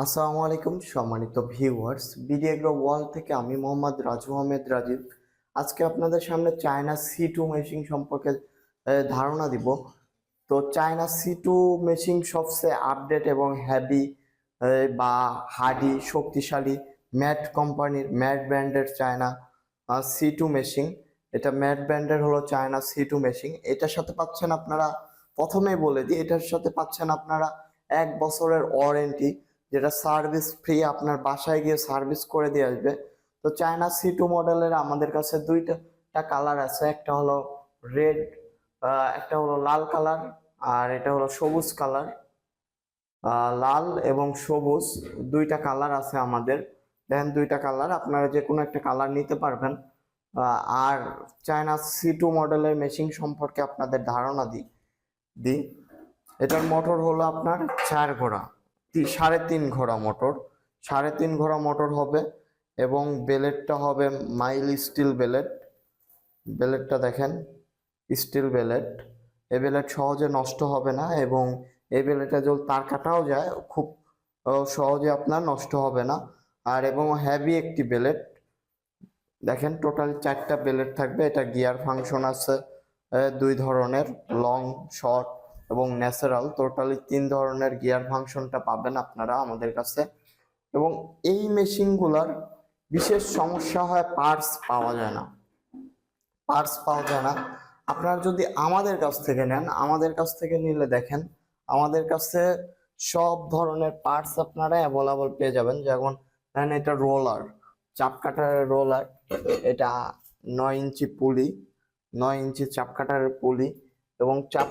আসসালামু আলাইকুম সম্মানিত ভিউয়ার্স, বিডিএগ্রো ওয়ার্ল্ড থেকে আমি মোহাম্মদ রাজু আহমেদ রাজীব। আজকে আপনাদের সামনে চায়না C2 মেশিন সম্পর্কে ধারণা দিব। তো চায়না C2 মেশিন সবচেয়ে আপডেট এবং হেভি বা হার্ডি শক্তিশালী ম্যাট কোম্পানির ম্যাট ব্র্যান্ডের চায়না C2 মেশিন। এটা ম্যাট ব্র্যান্ডের হলো চায়না C2 মেশিন। এটার সাথে পাচ্ছেন আপনারা, প্রথমেই বলে দিই, এটার সাথে পাচ্ছেন আপনারা 1 বছরের ওয়ারেন্টি, যেটা সার্ভিস ফ্রি, আপনার বাসায় গিয়ে সার্ভিস করে দিয়ে আসবে। তো চায়না C2 মডেলের আমাদের কাছে দুইটা কালার আছে, একটা হলো রেড, একটা হলো লাল কালার, আর এটা হলো সবুজ কালার। লাল এবং সবুজ দুইটা কালার আছে আমাদের। দেখেন, দুইটা কালার, আপনারা যে কোনো একটা কালার নিতে পারবেন। আর চায়না C2 মডেলের মেশিন সম্পর্কে আপনাদের ধারণা দিই। এটার মোটর হলো আপনার 4 ঘোড়া, 3.5 ঘোড়া মোটর, 3.5 ঘোড়া মোটর হবে। এবং বেলেটটা হবে মাইল স্টিল বেলেটটা দেখেন, স্টিল বেলেট। এই বেলেট সহজে নষ্ট হবে না, এবং এই বেলেটে যদি তার কাটাও যায় খুব সহজে আপনার নষ্ট হবে না। আর এবং হেভি একটি বেলেট। দেখেন, টোটাল 4টা বেলেট থাকবে। এটা গিয়ার ফাংশন আছে 2 ধরনের, লং, শর্ট এবং ন্যাচারাল। টোটালি 3 ধরনের গিয়ার ফাংশনটা পাবেন আপনারা আমাদের কাছে। এবং এই মেশিনগুলোর বিশেষ সমস্যা হয় পার্টস পাওয়া যায় না। আপনারা যদি আমাদের কাছ থেকে নেন, আমাদের কাছ থেকে নিলে দেখেন, আমাদের কাছে সব ধরনের পার্টস আপনারা অ্যাভেলেবল পেয়ে যাবেন। যেমন দেখেন, এটা রোলার, চাপ কাটারের রোলার। এটা 9 ইঞ্চি পুলি, 9 ইঞ্চি চাপ কাটারের পুলি, এবং চাপ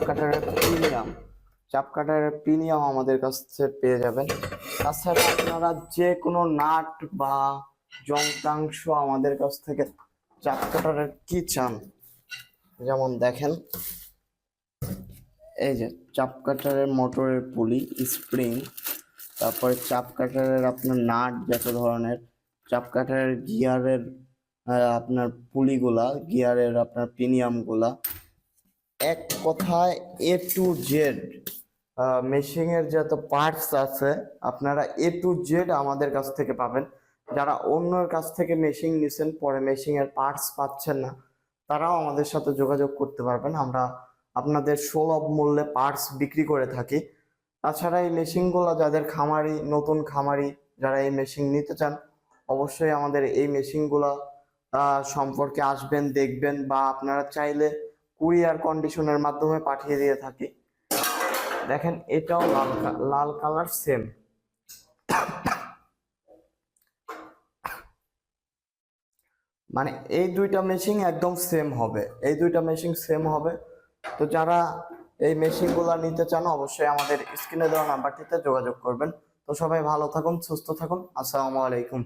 কাটারের প্রিমিয়াম আমাদের কাছে পেয়ে যাবেন। তাছাড়া আপনারা যে কোনো নাট বা যন্ত্রাংশ আমাদের কাছ থেকে চাপ কাটারের কি চান, যেমন দেখেন, এই যে চাপ কাটারের মোটরের পুলি, স্প্রিং, তারপরে চাপ কাটারের আপনার নাট, যত ধরনের চাপ কাটারের গিয়ারের আপনার পুলিগুলা, গিয়ারের আপনার প্রিমিয়ামগুলা, এক কথায় A to Z মেশিনের যত পার্টস আছে আপনারা A to Z আমাদের কাছ থেকে পাবেন। যারা অন্যের কাছ থেকে মেশিন নিছেন, পরে মেশিনের পার্টস পাচ্ছেন না, তারাও আমাদের সাথে যোগাযোগ করতে পারবেন। আমরা আপনাদের সুলভ মূল্যে পার্টস বিক্রি করে থাকি। তাছাড়া এই মেশিনগুলো যাদের খামারি, নতুন খামারি যারা এই মেশিন নিতে চান, অবশ্যই আমাদের এই মেশিনগুলো সম্পর্কে আসবেন, দেখবেন, বা আপনারা চাইলে কুরিয়ার কন্ডিশনের মাধ্যমে পাঠিয়ে দিয়ে থাকি। দেখেন, এটাও লাল কালার, সেম। মানে এই দুইটা মেশিন একদম সেম হবে। তো যারা এই মেশিনগুলো নিতে চান, অবশ্যই আমাদের স্ক্রিনে দেওয়া নাম্বারটিতে যোগাযোগ করবেন। তো সবাই ভালো থাকুন, সুস্থ থাকুন। আসসালামু আলাইকুম।